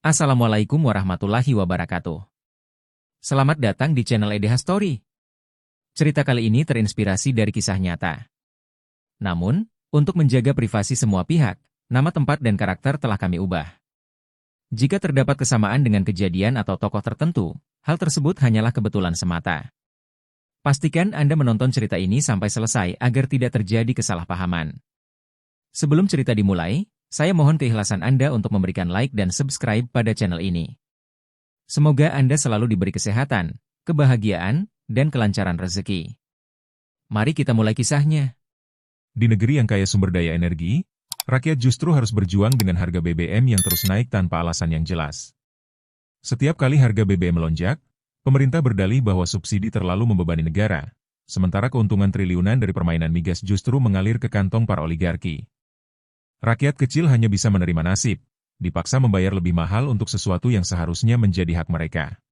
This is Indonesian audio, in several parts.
Assalamualaikum warahmatullahi wabarakatuh. Selamat datang di channel EDH Story. Cerita kali ini terinspirasi dari kisah nyata. Namun, untuk menjaga privasi semua pihak, nama tempat dan karakter telah kami ubah. Jika terdapat kesamaan dengan kejadian atau tokoh tertentu, hal tersebut hanyalah kebetulan semata. Pastikan Anda menonton cerita ini sampai selesai agar tidak terjadi kesalahpahaman. Sebelum cerita dimulai, saya mohon keikhlasan Anda untuk memberikan like dan subscribe pada channel ini. Semoga Anda selalu diberi kesehatan, kebahagiaan, dan kelancaran rezeki. Mari kita mulai kisahnya. Di negeri yang kaya sumber daya energi, rakyat justru harus berjuang dengan harga BBM yang terus naik tanpa alasan yang jelas. Setiap kali harga BBM melonjak, pemerintah berdalih bahwa subsidi terlalu membebani negara, sementara keuntungan triliunan dari permainan migas justru mengalir ke kantong para oligarki. Rakyat kecil hanya bisa menerima nasib, dipaksa membayar lebih mahal untuk sesuatu yang seharusnya menjadi hak mereka.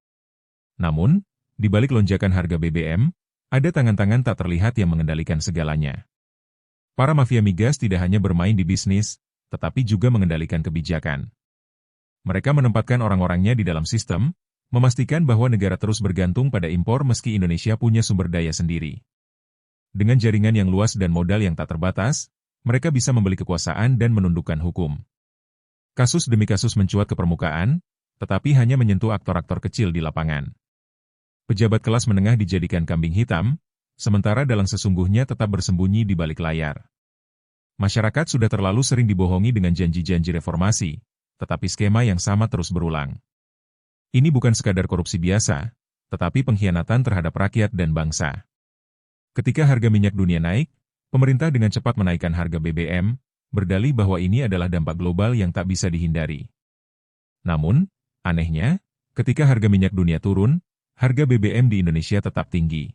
Namun, di balik lonjakan harga BBM, ada tangan-tangan tak terlihat yang mengendalikan segalanya. Para mafia migas tidak hanya bermain di bisnis, tetapi juga mengendalikan kebijakan. Mereka menempatkan orang-orangnya di dalam sistem, memastikan bahwa negara terus bergantung pada impor meski Indonesia punya sumber daya sendiri. Dengan jaringan yang luas dan modal yang tak terbatas, mereka bisa membeli kekuasaan dan menundukkan hukum. Kasus demi kasus mencuat ke permukaan, tetapi hanya menyentuh aktor-aktor kecil di lapangan. Pejabat kelas menengah dijadikan kambing hitam, sementara dalang sesungguhnya tetap bersembunyi di balik layar. Masyarakat sudah terlalu sering dibohongi dengan janji-janji reformasi, tetapi skema yang sama terus berulang. Ini bukan sekadar korupsi biasa, tetapi pengkhianatan terhadap rakyat dan bangsa. Ketika harga minyak dunia naik, pemerintah dengan cepat menaikkan harga BBM, berdalih bahwa ini adalah dampak global yang tak bisa dihindari. Namun, anehnya, ketika harga minyak dunia turun, harga BBM di Indonesia tetap tinggi.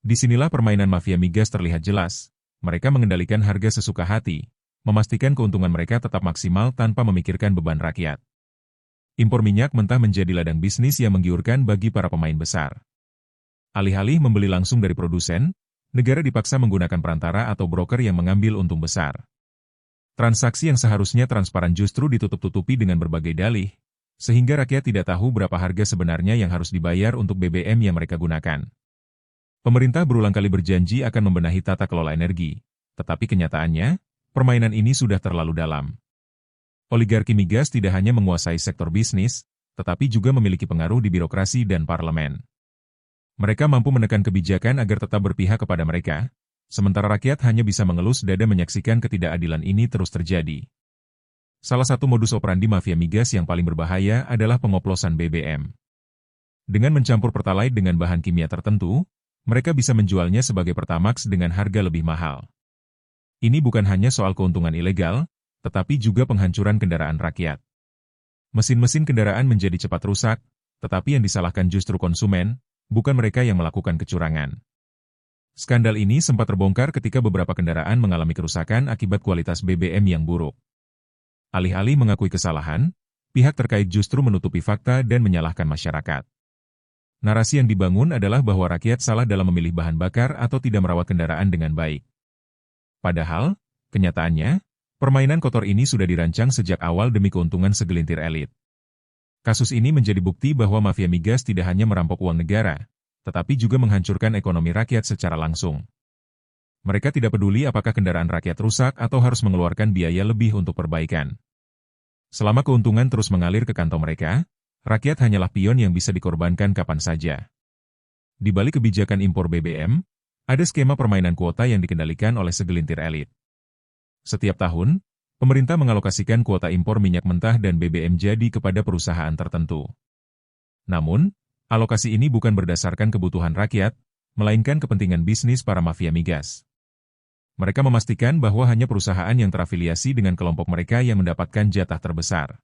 Disinilah permainan mafia migas terlihat jelas. Mereka mengendalikan harga sesuka hati, memastikan keuntungan mereka tetap maksimal tanpa memikirkan beban rakyat. Impor minyak mentah menjadi ladang bisnis yang menggiurkan bagi para pemain besar. Alih-alih membeli langsung dari produsen, negara dipaksa menggunakan perantara atau broker yang mengambil untung besar. Transaksi yang seharusnya transparan justru ditutup-tutupi dengan berbagai dalih, sehingga rakyat tidak tahu berapa harga sebenarnya yang harus dibayar untuk BBM yang mereka gunakan. Pemerintah berulang kali berjanji akan membenahi tata kelola energi, tetapi kenyataannya, permainan ini sudah terlalu dalam. Oligarki migas tidak hanya menguasai sektor bisnis, tetapi juga memiliki pengaruh di birokrasi dan parlemen. Mereka mampu menekan kebijakan agar tetap berpihak kepada mereka, sementara rakyat hanya bisa mengelus dada menyaksikan ketidakadilan ini terus terjadi. Salah satu modus operandi mafia migas yang paling berbahaya adalah pengoplosan BBM. Dengan mencampur pertalite dengan bahan kimia tertentu, mereka bisa menjualnya sebagai Pertamax dengan harga lebih mahal. Ini bukan hanya soal keuntungan ilegal, tetapi juga penghancuran kendaraan rakyat. Mesin-mesin kendaraan menjadi cepat rusak, tetapi yang disalahkan justru konsumen, bukan mereka yang melakukan kecurangan. Skandal ini sempat terbongkar ketika beberapa kendaraan mengalami kerusakan akibat kualitas BBM yang buruk. Alih-alih mengakui kesalahan, pihak terkait justru menutupi fakta dan menyalahkan masyarakat. Narasi yang dibangun adalah bahwa rakyat salah dalam memilih bahan bakar atau tidak merawat kendaraan dengan baik. Padahal, kenyataannya, permainan kotor ini sudah dirancang sejak awal demi keuntungan segelintir elit. Kasus ini menjadi bukti bahwa mafia migas tidak hanya merampok uang negara, tetapi juga menghancurkan ekonomi rakyat secara langsung. Mereka tidak peduli apakah kendaraan rakyat rusak atau harus mengeluarkan biaya lebih untuk perbaikan. Selama keuntungan terus mengalir ke kantong mereka, rakyat hanyalah pion yang bisa dikorbankan kapan saja. Di balik kebijakan impor BBM, ada skema permainan kuota yang dikendalikan oleh segelintir elit. Setiap tahun, pemerintah mengalokasikan kuota impor minyak mentah dan BBM jadi kepada perusahaan tertentu. Namun, alokasi ini bukan berdasarkan kebutuhan rakyat, melainkan kepentingan bisnis para mafia migas. Mereka memastikan bahwa hanya perusahaan yang terafiliasi dengan kelompok mereka yang mendapatkan jatah terbesar.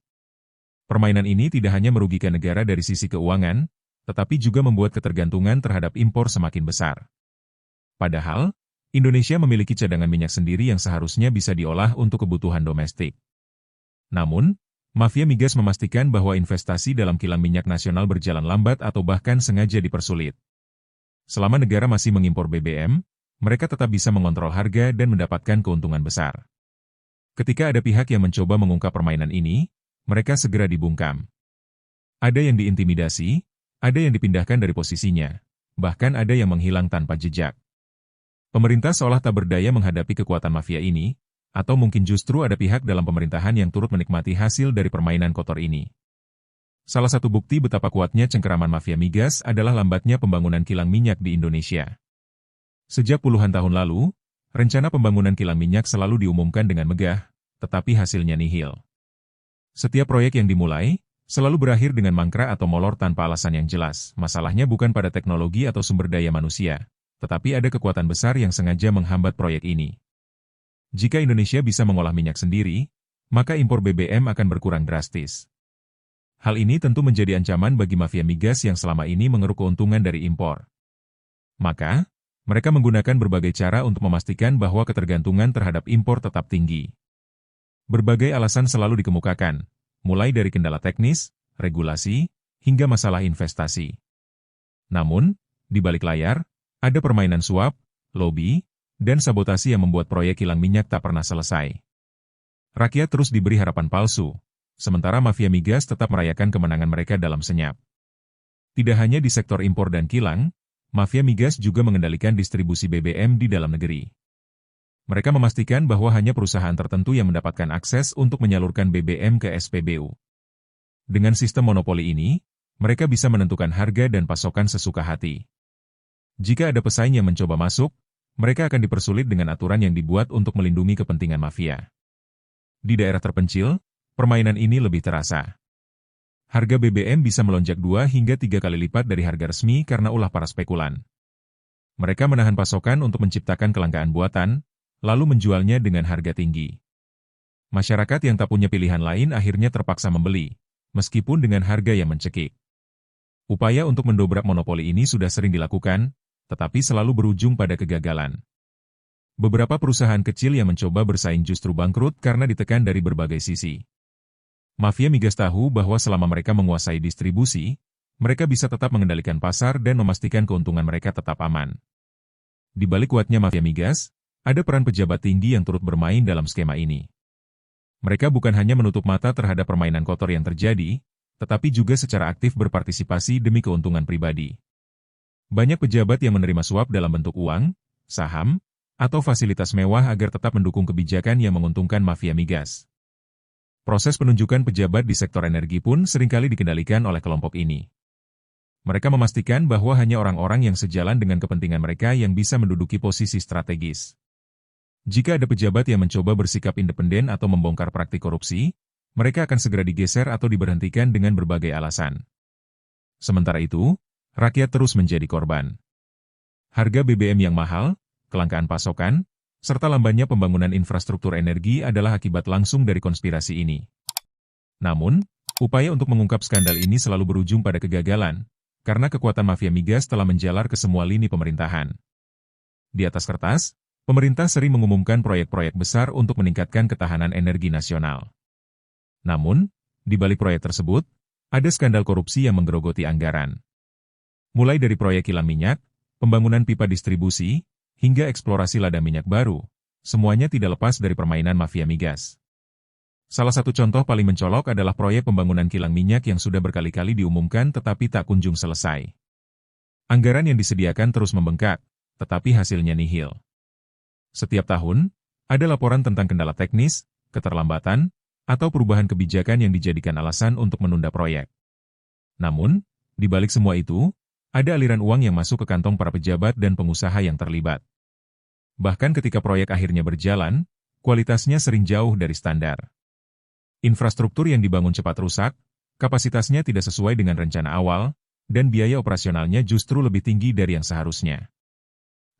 Permainan ini tidak hanya merugikan negara dari sisi keuangan, tetapi juga membuat ketergantungan terhadap impor semakin besar. Padahal, Indonesia memiliki cadangan minyak sendiri yang seharusnya bisa diolah untuk kebutuhan domestik. Namun, mafia migas memastikan bahwa investasi dalam kilang minyak nasional berjalan lambat atau bahkan sengaja dipersulit. Selama negara masih mengimpor BBM, mereka tetap bisa mengontrol harga dan mendapatkan keuntungan besar. Ketika ada pihak yang mencoba mengungkap permainan ini, mereka segera dibungkam. Ada yang diintimidasi, ada yang dipindahkan dari posisinya, bahkan ada yang menghilang tanpa jejak. Pemerintah seolah tak berdaya menghadapi kekuatan mafia ini, atau mungkin justru ada pihak dalam pemerintahan yang turut menikmati hasil dari permainan kotor ini. Salah satu bukti betapa kuatnya cengkeraman mafia migas adalah lambatnya pembangunan kilang minyak di Indonesia. Sejak puluhan tahun lalu, rencana pembangunan kilang minyak selalu diumumkan dengan megah, tetapi hasilnya nihil. Setiap proyek yang dimulai, selalu berakhir dengan mangkrak atau molor tanpa alasan yang jelas. Masalahnya bukan pada teknologi atau sumber daya manusia, tetapi ada kekuatan besar yang sengaja menghambat proyek ini. Jika Indonesia bisa mengolah minyak sendiri, maka impor BBM akan berkurang drastis. Hal ini tentu menjadi ancaman bagi mafia migas yang selama ini mengeruk keuntungan dari impor. Maka, mereka menggunakan berbagai cara untuk memastikan bahwa ketergantungan terhadap impor tetap tinggi. Berbagai alasan selalu dikemukakan, mulai dari kendala teknis, regulasi, hingga masalah investasi. Namun, di balik layar, ada permainan suap, lobi, dan sabotasi yang membuat proyek kilang minyak tak pernah selesai. Rakyat terus diberi harapan palsu, sementara mafia migas tetap merayakan kemenangan mereka dalam senyap. Tidak hanya di sektor impor dan kilang, mafia migas juga mengendalikan distribusi BBM di dalam negeri. Mereka memastikan bahwa hanya perusahaan tertentu yang mendapatkan akses untuk menyalurkan BBM ke SPBU. Dengan sistem monopoli ini, mereka bisa menentukan harga dan pasokan sesuka hati. Jika ada pesaing yang mencoba masuk, mereka akan dipersulit dengan aturan yang dibuat untuk melindungi kepentingan mafia. Di daerah terpencil, permainan ini lebih terasa. Harga BBM bisa melonjak 2 hingga 3 kali lipat dari harga resmi karena ulah para spekulan. Mereka menahan pasokan untuk menciptakan kelangkaan buatan, lalu menjualnya dengan harga tinggi. Masyarakat yang tak punya pilihan lain akhirnya terpaksa membeli, meskipun dengan harga yang mencekik. Upaya untuk mendobrak monopoli ini sudah sering dilakukan, tetapi selalu berujung pada kegagalan. Beberapa perusahaan kecil yang mencoba bersaing justru bangkrut karena ditekan dari berbagai sisi. Mafia migas tahu bahwa selama mereka menguasai distribusi, mereka bisa tetap mengendalikan pasar dan memastikan keuntungan mereka tetap aman. Di balik kuatnya mafia migas, ada peran pejabat tinggi yang turut bermain dalam skema ini. Mereka bukan hanya menutup mata terhadap permainan kotor yang terjadi, tetapi juga secara aktif berpartisipasi demi keuntungan pribadi. Banyak pejabat yang menerima suap dalam bentuk uang, saham, atau fasilitas mewah agar tetap mendukung kebijakan yang menguntungkan mafia migas. Proses penunjukan pejabat di sektor energi pun seringkali dikendalikan oleh kelompok ini. Mereka memastikan bahwa hanya orang-orang yang sejalan dengan kepentingan mereka yang bisa menduduki posisi strategis. Jika ada pejabat yang mencoba bersikap independen atau membongkar praktik korupsi, mereka akan segera digeser atau diberhentikan dengan berbagai alasan. Sementara itu, rakyat terus menjadi korban. Harga BBM yang mahal, kelangkaan pasokan, serta lambannya pembangunan infrastruktur energi adalah akibat langsung dari konspirasi ini. Namun, upaya untuk mengungkap skandal ini selalu berujung pada kegagalan, karena kekuatan mafia migas telah menjalar ke semua lini pemerintahan. Di atas kertas, pemerintah sering mengumumkan proyek-proyek besar untuk meningkatkan ketahanan energi nasional. Namun, di balik proyek tersebut, ada skandal korupsi yang menggerogoti anggaran. Mulai dari proyek kilang minyak, pembangunan pipa distribusi, hingga eksplorasi ladang minyak baru, semuanya tidak lepas dari permainan mafia migas. Salah satu contoh paling mencolok adalah proyek pembangunan kilang minyak yang sudah berkali-kali diumumkan tetapi tak kunjung selesai. Anggaran yang disediakan terus membengkak, tetapi hasilnya nihil. Setiap tahun, ada laporan tentang kendala teknis, keterlambatan, atau perubahan kebijakan yang dijadikan alasan untuk menunda proyek. Namun, di balik semua itu, ada aliran uang yang masuk ke kantong para pejabat dan pengusaha yang terlibat. Bahkan ketika proyek akhirnya berjalan, kualitasnya sering jauh dari standar. Infrastruktur yang dibangun cepat rusak, kapasitasnya tidak sesuai dengan rencana awal, dan biaya operasionalnya justru lebih tinggi dari yang seharusnya.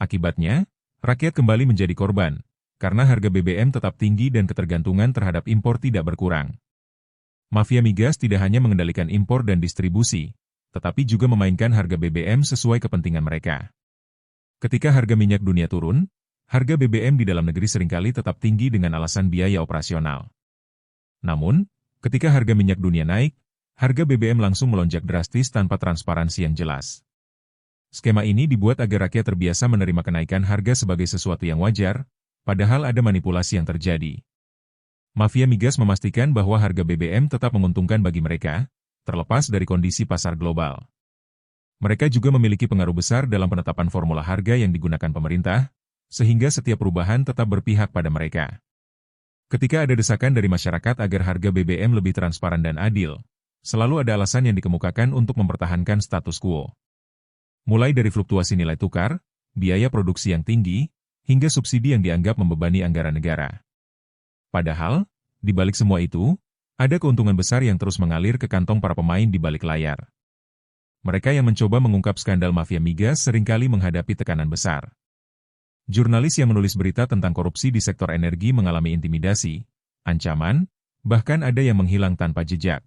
Akibatnya, rakyat kembali menjadi korban, karena harga BBM tetap tinggi dan ketergantungan terhadap impor tidak berkurang. Mafia migas tidak hanya mengendalikan impor dan distribusi, tetapi juga memainkan harga BBM sesuai kepentingan mereka. Ketika harga minyak dunia turun, harga BBM di dalam negeri seringkali tetap tinggi dengan alasan biaya operasional. Namun, ketika harga minyak dunia naik, harga BBM langsung melonjak drastis tanpa transparansi yang jelas. Skema ini dibuat agar rakyat terbiasa menerima kenaikan harga sebagai sesuatu yang wajar, padahal ada manipulasi yang terjadi. Mafia migas memastikan bahwa harga BBM tetap menguntungkan bagi mereka, terlepas dari kondisi pasar global. Mereka juga memiliki pengaruh besar dalam penetapan formula harga yang digunakan pemerintah, sehingga setiap perubahan tetap berpihak pada mereka. Ketika ada desakan dari masyarakat agar harga BBM lebih transparan dan adil, selalu ada alasan yang dikemukakan untuk mempertahankan status quo. Mulai dari fluktuasi nilai tukar, biaya produksi yang tinggi, hingga subsidi yang dianggap membebani anggaran negara. Padahal, di balik semua itu, ada keuntungan besar yang terus mengalir ke kantong para pemain di balik layar. Mereka yang mencoba mengungkap skandal mafia migas seringkali menghadapi tekanan besar. Jurnalis yang menulis berita tentang korupsi di sektor energi mengalami intimidasi, ancaman, bahkan ada yang menghilang tanpa jejak.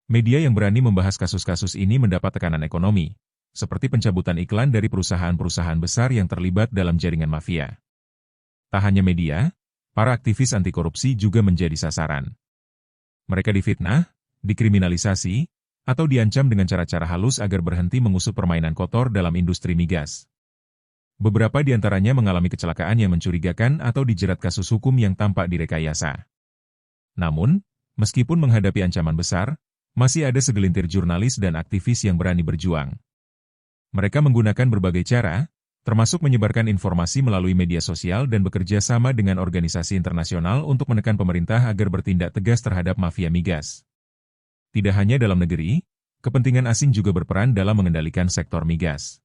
Media yang berani membahas kasus-kasus ini mendapat tekanan ekonomi, seperti pencabutan iklan dari perusahaan-perusahaan besar yang terlibat dalam jaringan mafia. Tak hanya media, para aktivis anti korupsi juga menjadi sasaran. Mereka difitnah, dikriminalisasi, atau diancam dengan cara-cara halus agar berhenti mengusut permainan kotor dalam industri migas. Beberapa di antaranya mengalami kecelakaan yang mencurigakan atau dijerat kasus hukum yang tampak direkayasa. Namun, meskipun menghadapi ancaman besar, masih ada segelintir jurnalis dan aktivis yang berani berjuang. Mereka menggunakan berbagai cara, termasuk menyebarkan informasi melalui media sosial dan bekerja sama dengan organisasi internasional untuk menekan pemerintah agar bertindak tegas terhadap mafia migas. Tidak hanya dalam negeri, kepentingan asing juga berperan dalam mengendalikan sektor migas.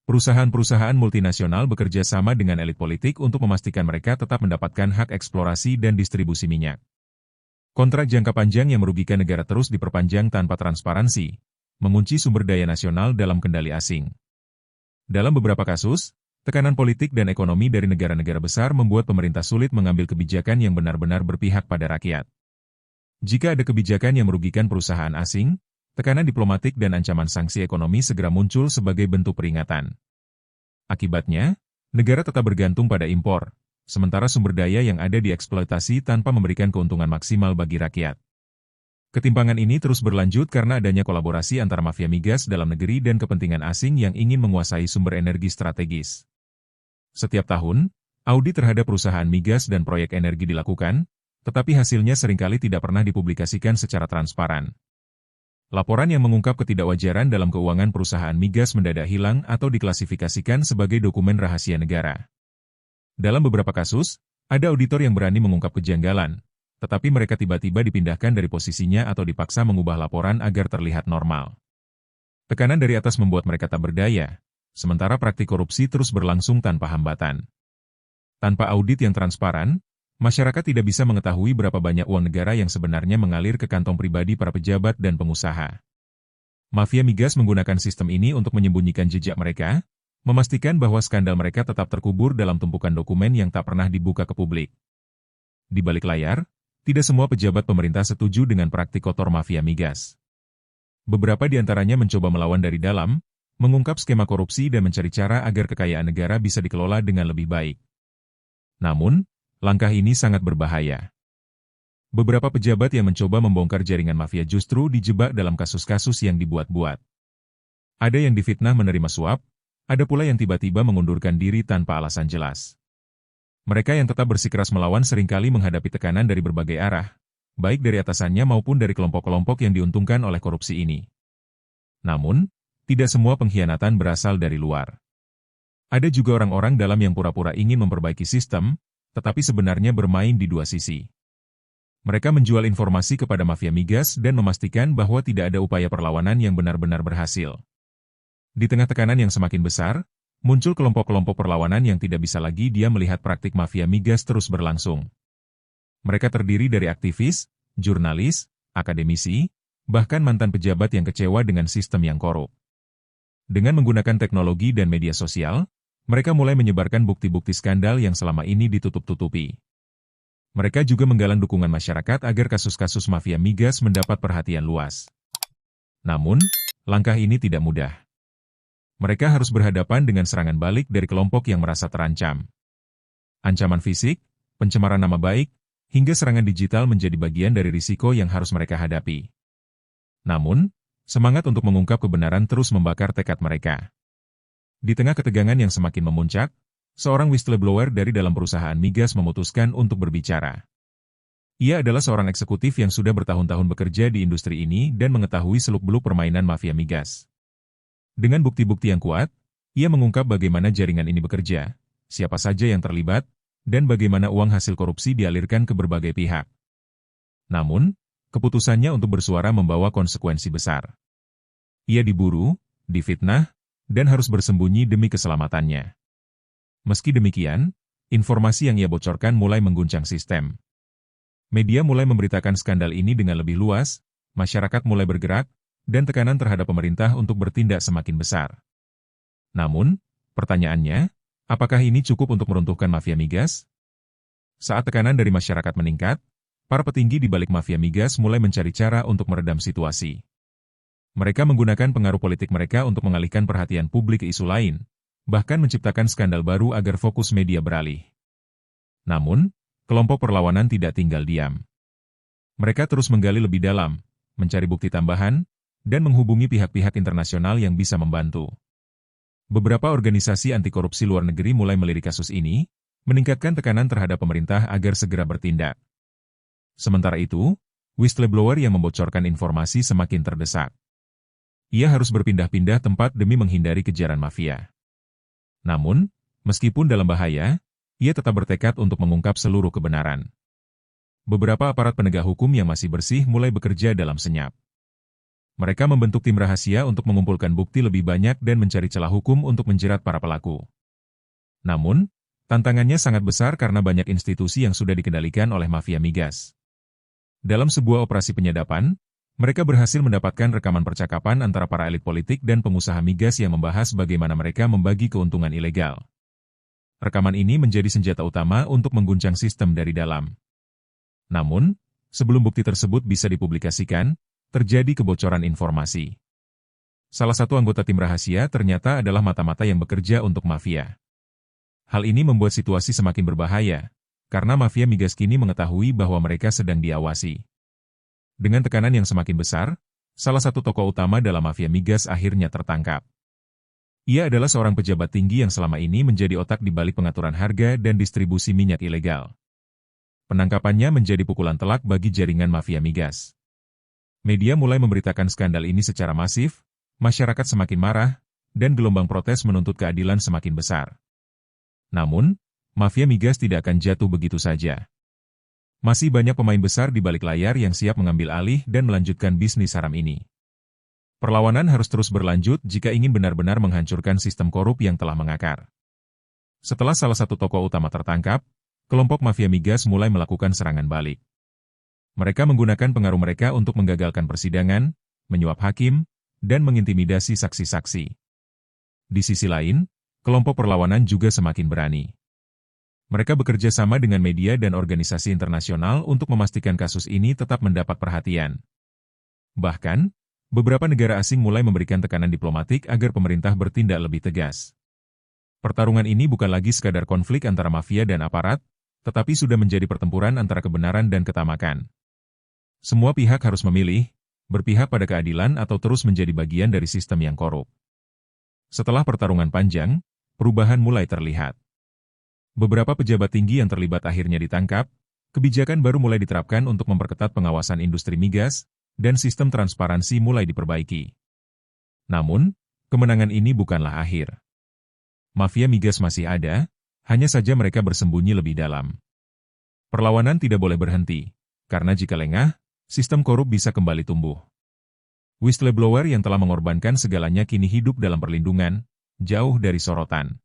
Perusahaan-perusahaan multinasional bekerja sama dengan elit politik untuk memastikan mereka tetap mendapatkan hak eksplorasi dan distribusi minyak. Kontrak jangka panjang yang merugikan negara terus diperpanjang tanpa transparansi, mengunci sumber daya nasional dalam kendali asing. Dalam beberapa kasus, tekanan politik dan ekonomi dari negara-negara besar membuat pemerintah sulit mengambil kebijakan yang benar-benar berpihak pada rakyat. Jika ada kebijakan yang merugikan perusahaan asing, tekanan diplomatik dan ancaman sanksi ekonomi segera muncul sebagai bentuk peringatan. Akibatnya, negara tetap bergantung pada impor, sementara sumber daya yang ada dieksploitasi tanpa memberikan keuntungan maksimal bagi rakyat. Ketimpangan ini terus berlanjut karena adanya kolaborasi antara mafia migas dalam negeri dan kepentingan asing yang ingin menguasai sumber energi strategis. Setiap tahun, audit terhadap perusahaan migas dan proyek energi dilakukan, tetapi hasilnya seringkali tidak pernah dipublikasikan secara transparan. Laporan yang mengungkap ketidakwajaran dalam keuangan perusahaan migas mendadak hilang atau diklasifikasikan sebagai dokumen rahasia negara. Dalam beberapa kasus, ada auditor yang berani mengungkap kejanggalan, tetapi mereka tiba-tiba dipindahkan dari posisinya atau dipaksa mengubah laporan agar terlihat normal. Tekanan dari atas membuat mereka tak berdaya, sementara praktik korupsi terus berlangsung tanpa hambatan. Tanpa audit yang transparan, masyarakat tidak bisa mengetahui berapa banyak uang negara yang sebenarnya mengalir ke kantong pribadi para pejabat dan pengusaha. Mafia migas menggunakan sistem ini untuk menyembunyikan jejak mereka, memastikan bahwa skandal mereka tetap terkubur dalam tumpukan dokumen yang tak pernah dibuka ke publik. Di balik layar, tidak semua pejabat pemerintah setuju dengan praktik kotor mafia migas. Beberapa di antaranya mencoba melawan dari dalam, mengungkap skema korupsi dan mencari cara agar kekayaan negara bisa dikelola dengan lebih baik. Namun, langkah ini sangat berbahaya. Beberapa pejabat yang mencoba membongkar jaringan mafia justru dijebak dalam kasus-kasus yang dibuat-buat. Ada yang difitnah menerima suap, ada pula yang tiba-tiba mengundurkan diri tanpa alasan jelas. Mereka yang tetap bersikeras melawan seringkali menghadapi tekanan dari berbagai arah, baik dari atasannya maupun dari kelompok-kelompok yang diuntungkan oleh korupsi ini. Namun, tidak semua pengkhianatan berasal dari luar. Ada juga orang-orang dalam yang pura-pura ingin memperbaiki sistem, tetapi sebenarnya bermain di dua sisi. Mereka menjual informasi kepada mafia migas dan memastikan bahwa tidak ada upaya perlawanan yang benar-benar berhasil. Di tengah tekanan yang semakin besar, muncul kelompok-kelompok perlawanan yang tidak bisa lagi diam melihat praktik mafia migas terus berlangsung. Mereka terdiri dari aktivis, jurnalis, akademisi, bahkan mantan pejabat yang kecewa dengan sistem yang korup. Dengan menggunakan teknologi dan media sosial, mereka mulai menyebarkan bukti-bukti skandal yang selama ini ditutup-tutupi. Mereka juga menggalang dukungan masyarakat agar kasus-kasus mafia migas mendapat perhatian luas. Namun, langkah ini tidak mudah. Mereka harus berhadapan dengan serangan balik dari kelompok yang merasa terancam. Ancaman fisik, pencemaran nama baik, hingga serangan digital menjadi bagian dari risiko yang harus mereka hadapi. Namun, semangat untuk mengungkap kebenaran terus membakar tekad mereka. Di tengah ketegangan yang semakin memuncak, seorang whistleblower dari dalam perusahaan migas memutuskan untuk berbicara. Ia adalah seorang eksekutif yang sudah bertahun-tahun bekerja di industri ini dan mengetahui seluk-beluk permainan mafia migas. Dengan bukti-bukti yang kuat, ia mengungkap bagaimana jaringan ini bekerja, siapa saja yang terlibat, dan bagaimana uang hasil korupsi dialirkan ke berbagai pihak. Namun, keputusannya untuk bersuara membawa konsekuensi besar. Ia diburu, difitnah, dan harus bersembunyi demi keselamatannya. Meski demikian, informasi yang ia bocorkan mulai mengguncang sistem. Media mulai memberitakan skandal ini dengan lebih luas, masyarakat mulai bergerak, dan tekanan terhadap pemerintah untuk bertindak semakin besar. Namun, pertanyaannya, apakah ini cukup untuk meruntuhkan mafia migas? Saat tekanan dari masyarakat meningkat, para petinggi di balik mafia migas mulai mencari cara untuk meredam situasi. Mereka menggunakan pengaruh politik mereka untuk mengalihkan perhatian publik ke isu lain, bahkan menciptakan skandal baru agar fokus media beralih. Namun, kelompok perlawanan tidak tinggal diam. Mereka terus menggali lebih dalam, mencari bukti tambahan, dan menghubungi pihak-pihak internasional yang bisa membantu. Beberapa organisasi anti korupsi luar negeri mulai melirik kasus ini, meningkatkan tekanan terhadap pemerintah agar segera bertindak. Sementara itu, whistleblower yang membocorkan informasi semakin terdesak. Ia harus berpindah-pindah tempat demi menghindari kejaran mafia. Namun, meskipun dalam bahaya, ia tetap bertekad untuk mengungkap seluruh kebenaran. Beberapa aparat penegak hukum yang masih bersih mulai bekerja dalam senyap. Mereka membentuk tim rahasia untuk mengumpulkan bukti lebih banyak dan mencari celah hukum untuk menjerat para pelaku. Namun, tantangannya sangat besar karena banyak institusi yang sudah dikendalikan oleh mafia migas. Dalam sebuah operasi penyadapan, mereka berhasil mendapatkan rekaman percakapan antara para elit politik dan pengusaha migas yang membahas bagaimana mereka membagi keuntungan ilegal. Rekaman ini menjadi senjata utama untuk mengguncang sistem dari dalam. Namun, sebelum bukti tersebut bisa dipublikasikan, terjadi kebocoran informasi. Salah satu anggota tim rahasia ternyata adalah mata-mata yang bekerja untuk mafia. Hal ini membuat situasi semakin berbahaya, karena mafia migas kini mengetahui bahwa mereka sedang diawasi. Dengan tekanan yang semakin besar, salah satu tokoh utama dalam mafia migas akhirnya tertangkap. Ia adalah seorang pejabat tinggi yang selama ini menjadi otak di balik pengaturan harga dan distribusi minyak ilegal. Penangkapannya menjadi pukulan telak bagi jaringan mafia migas. Media mulai memberitakan skandal ini secara masif, masyarakat semakin marah, dan gelombang protes menuntut keadilan semakin besar. Namun, mafia migas tidak akan jatuh begitu saja. Masih banyak pemain besar di balik layar yang siap mengambil alih dan melanjutkan bisnis haram ini. Perlawanan harus terus berlanjut jika ingin benar-benar menghancurkan sistem korup yang telah mengakar. Setelah salah satu tokoh utama tertangkap, kelompok mafia migas mulai melakukan serangan balik. Mereka menggunakan pengaruh mereka untuk menggagalkan persidangan, menyuap hakim, dan mengintimidasi saksi-saksi. Di sisi lain, kelompok perlawanan juga semakin berani. Mereka bekerja sama dengan media dan organisasi internasional untuk memastikan kasus ini tetap mendapat perhatian. Bahkan, beberapa negara asing mulai memberikan tekanan diplomatik agar pemerintah bertindak lebih tegas. Pertarungan ini bukan lagi sekadar konflik antara mafia dan aparat, tetapi sudah menjadi pertempuran antara kebenaran dan ketamakan. Semua pihak harus memilih, berpihak pada keadilan atau terus menjadi bagian dari sistem yang korup. Setelah pertarungan panjang, perubahan mulai terlihat. Beberapa pejabat tinggi yang terlibat akhirnya ditangkap, kebijakan baru mulai diterapkan untuk memperketat pengawasan industri migas, dan sistem transparansi mulai diperbaiki. Namun, kemenangan ini bukanlah akhir. Mafia migas masih ada, hanya saja mereka bersembunyi lebih dalam. Perlawanan tidak boleh berhenti, karena jika lengah, sistem korup bisa kembali tumbuh. Whistleblower yang telah mengorbankan segalanya kini hidup dalam perlindungan, jauh dari sorotan.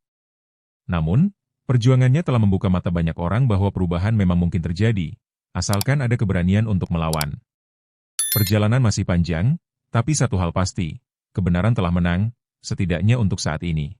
Namun, perjuangannya telah membuka mata banyak orang bahwa perubahan memang mungkin terjadi, asalkan ada keberanian untuk melawan. Perjalanan masih panjang, tapi satu hal pasti, kebenaran telah menang, setidaknya untuk saat ini.